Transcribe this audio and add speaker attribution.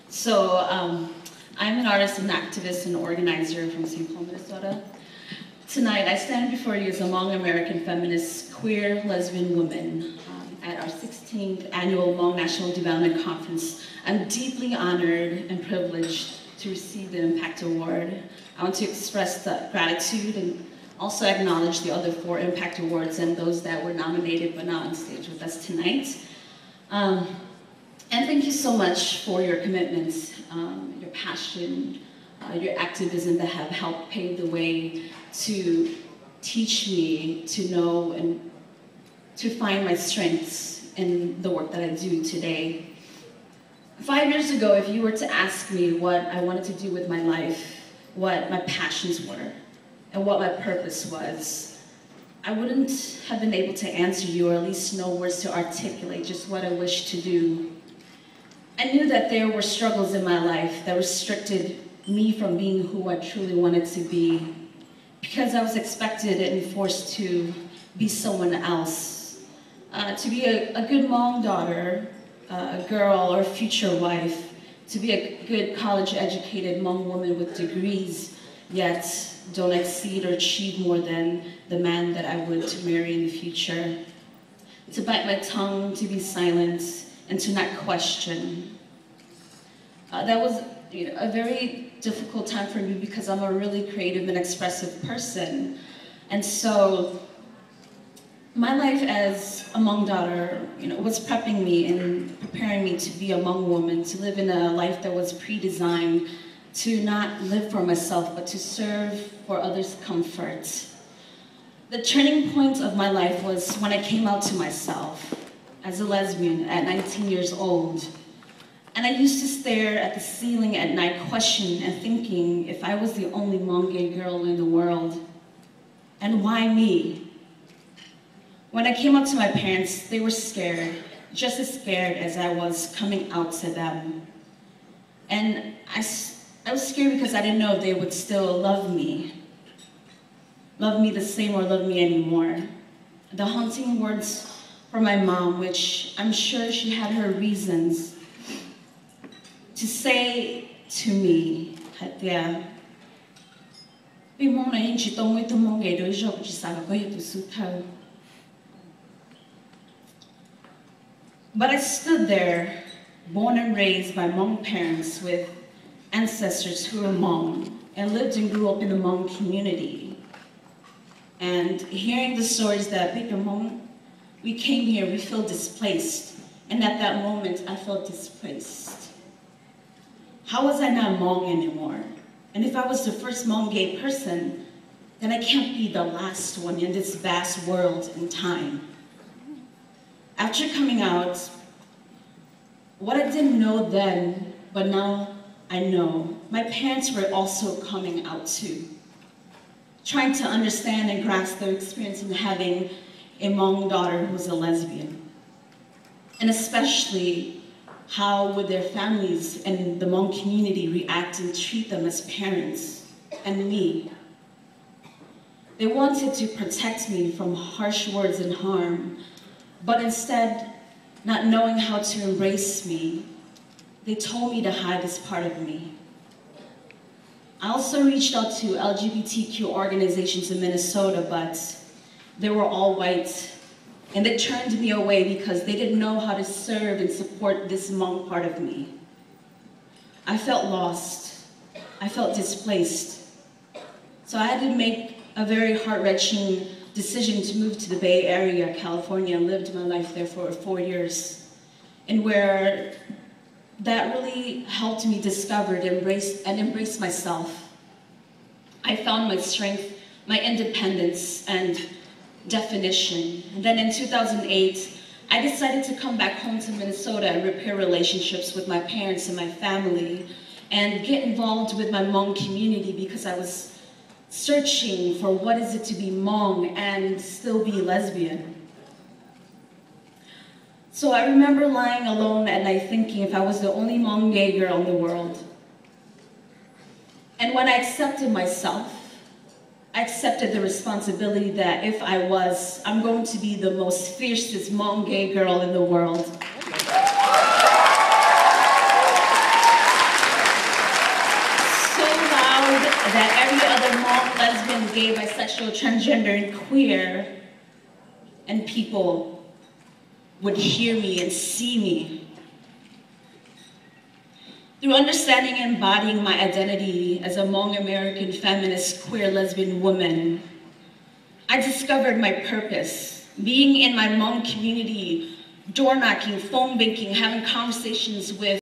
Speaker 1: So I'm an artist and activist and organizer from St. Paul, Minnesota. Tonight I stand before you as a Hmong American feminist, queer, lesbian woman at our 16th annual Hmong National Development Conference. I'm deeply honored and privileged to receive the Impact Award. I want to express the gratitude and also acknowledge the other 4 Impact Awards and those that were nominated but not on stage with us tonight. And thank you so much for your commitments, your passion, your activism that have helped pave the way to teach me to know and to find my strengths in the work that I do today. 5 years ago, if you were to ask me what I wanted to do with my life, what my passions were, and what my purpose was, I wouldn't have been able to answer you, or at least know words to articulate just what I wished to do. I knew that there were struggles in my life that restricted me from being who I truly wanted to be, because I was expected and forced to be someone else, to be a good Hmong daughter, a girl or future wife, to be a good college-educated Hmong woman with degrees, yet don't exceed or achieve more than the man that I would marry in the future. To bite my tongue, to be silent, and to not question. That was a very difficult time for me because I'm a really creative and expressive person. And so my life as a Hmong daughter was prepping me and preparing me to be a Hmong woman, to live in a life that was pre-designed to not live for myself, but to serve for others' comfort. The turning point of my life was when I came out to myself as a lesbian at 19 years old. And I used to stare at the ceiling at night, questioning and thinking if I was the only Hmong gay girl in the world. And why me? When I came up to my parents, they were scared, just as scared as I was coming out to them. And I was scared because I didn't know if they would still love me the same or love me anymore. The haunting words from my mom, which I'm sure she had her reasons to say to me, but I stood there, born and raised by Hmong parents with ancestors who were Hmong and lived and grew up in the Hmong community. And hearing the stories that we came here, we feel displaced. And at that moment, I felt displaced. How was I not Hmong anymore? And if I was the first Hmong gay person, then I can't be the last one in this vast world and time. After coming out, what I didn't know then, but now I know, my parents were also coming out too, trying to understand and grasp their experience in having a Hmong daughter who was a lesbian. And especially, how would their families and the Hmong community react and treat them as parents, and me. They wanted to protect me from harsh words and harm, but instead, not knowing how to embrace me, they told me to hide this part of me. I also reached out to LGBTQ organizations in Minnesota, but they were all white, and they turned me away because they didn't know how to serve and support this Hmong part of me. I felt lost. I felt displaced. So I had to make a very heart-wrenching decision to move to the Bay Area, California, and lived my life there for 4 years, and where that really helped me discover and embrace myself. I found my strength, my independence, and definition. And then in 2008, I decided to come back home to Minnesota and repair relationships with my parents and my family, and get involved with my Hmong community because I was searching for what is it to be Hmong and still be lesbian. So I remember lying alone at night thinking if I was the only Hmong gay girl in the world. And when I accepted myself, I accepted the responsibility that if I was, I'm going to be the most fiercest Hmong gay girl in the world. lesbian, gay, bisexual, transgender, and queer, and people would hear me and see me. Through understanding and embodying my identity as a Hmong American feminist, queer, lesbian woman, I discovered my purpose, being in my Hmong community, door knocking, phone banking, having conversations with